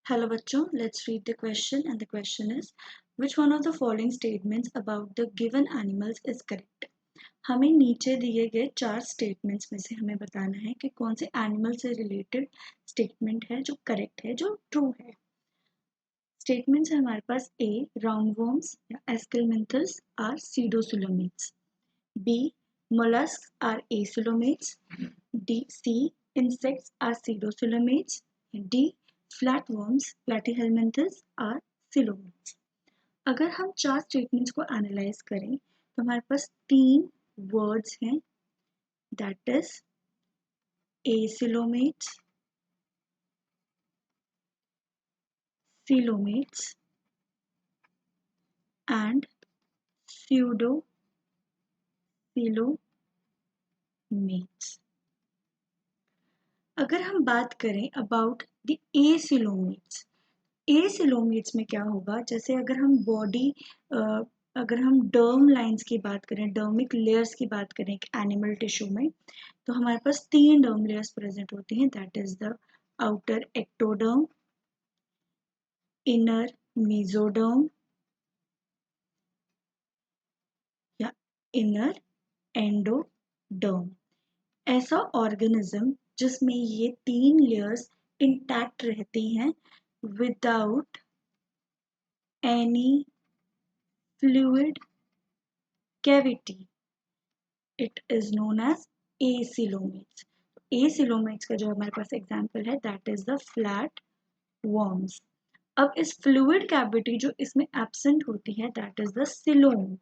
Hello bachcho, let's read the question and the question is which one of the following statements about the given animals is correct? हमें नीचे दिए गए 4 statements में से हमें बताना है कि कौन से एनिमल से रिलेटेड स्टेटमेंट है जो करेक्ट है जो ट्रू है। स्टेटमेंट्स है हमारे पास ए राउंडवॉर्म्स या aschelminthes are pseudocoelomates, B mollusc are acoelomates, D C insects are pseudocoelomates, D flatworms platyhelminthes are coelomates। अगर हम 4 स्टेटमेंट्स को एनालाइज करें तो हमारे पास 3 वर्ड्स हैं, that is acoelomates, coelomates and pseudocoelomates. अगर हम बात करें अबाउट द एसिलोमेट्स, एसिलोमेट्स में क्या होगा, जैसे अगर हम अगर हम डर्म लाइंस की बात करें, डर्मिक लेयर्स की बात करें एक एनिमल टिश्यू में, तो हमारे पास 3 डर्म लेयर्स प्रेजेंट होती हैं, that is the outer ectoderm, inner mesoderm या इनर एंडोडर्म। ऐसा ऑर्गेनिज्म जिसमें ये 3 लेयर्स इंटैक्ट रहती हैं without any fluid cavity, it is known as acoelomates. Acoelomates का जो हमारे पास एग्जांपल है that is the flat worms. अब इस फ्लूइड कैविटी जो इसमें एब्सेंट होती है that is the coelom.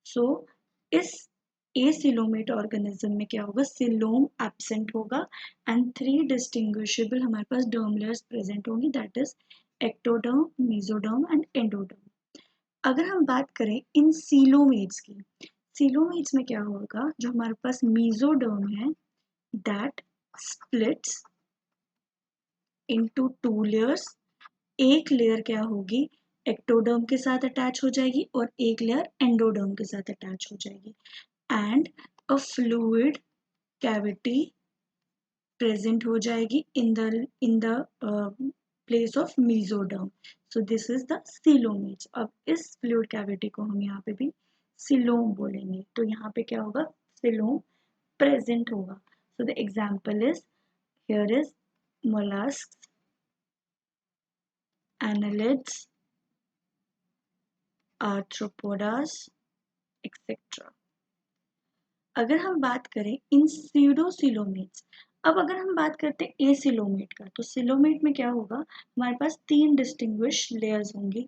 So इस एसिलोमेट ऑर्गेनिज्म में क्या होगा, सिलोम एब्सेंट होगा एंड 3 डिस्टिंग्विशेबल हमारे पास डर्म लेयर्स प्रेजेंट होंगी, that is ectoderm, mesoderm and endoderm. अगर हम बात करें इन सीलोमेट्स की, सीलोमेट्स में क्या होगा, जो हमारे पास मेसोडर्म है दैट स्प्लिट्स इनटू 2 लेयर्स। एक लेयर क्या होगी, एक्टोडर्म के साथ अटैच हो जाएगी और एक लेयर एंडोडर्म के साथ अटैच हो जाएगी and a fluid cavity present हो जाएगी in the place of mesoderm. So this is the coelomates. अब इस फ्लूइड कैविटी को हम यहाँ पे भी सिलोम बोलेंगे, तो यहाँ पे क्या होगा, सिलोम प्रेजेंट होगा। So the example is here is mollusc, annelids, arthropodas, etc. अगर हम बात करें इन सीडोसिलोमेट्स, अब अगर हम बात करते हैं एसिलोमेट का, तो सिलोमेट में क्या होगा, हमारे पास 3 डिस्टिंग्विश लेयर्स होंगी।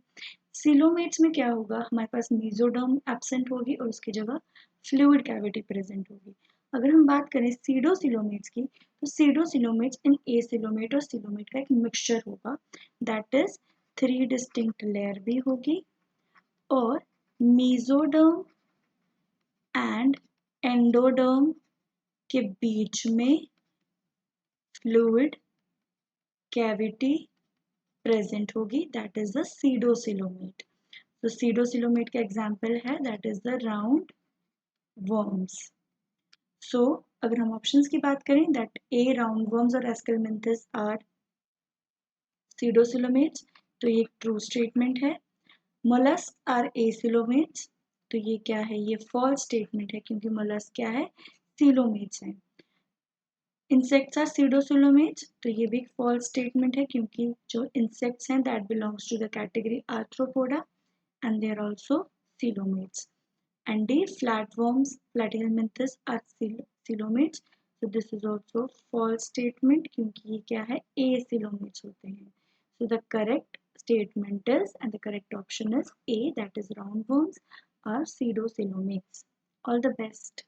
सिलोमेट्स में क्या होगा, हमारे पास मेसोडर्म एब्सेंट होगी और उसकी जगह फ्लूइड कैविटी प्रेजेंट होगी। अगर हम बात करें सीडोसिलोमेट्स की, तो सीडोसिलोमेट्स इन एसिलोमेट और सिलोमेट का एक मिक्सचर होगा, दैट इज 3 डिस्टिंक्ट लेयर भी होगी और मेसोडर्म एंड एंडोडर्म के बीच में फ्लूइड कैविटी प्रेजेंट होगी, दैट इज द सीडोसिलोमेट। तो सीडोसिलोमेट का एग्जांपल है that is the round worms. So अगर हम ऑप्शंस की बात करें दैट ए राउंड वर्म्स और एस्केलमेंथस आर सीडोसिलोमेट्स, तो ये ट्रू स्टेटमेंट है। मोलस्क आर एसिलोमेट्स, तो ये क्या है, ये फॉल्स स्टेटमेंट है क्योंकि मोलस्क क्या है, सिलोमेट्स है। इंसेक्ट्स आर सीडोसिलोमेट्स, तो ये भी फॉल्स स्टेटमेंट है क्योंकि जो इंसेक्ट्स हैं that belongs to the category Arthropoda and they are also coelomates. And D flatworms Platyhelminthes are coelomates, so this is also false statement क्योंकि ये क्या है, एसिलोमेट्स होते हैं। So the correct statement is and the correct option is A, that is roundworms are pseudosilomates. All the best.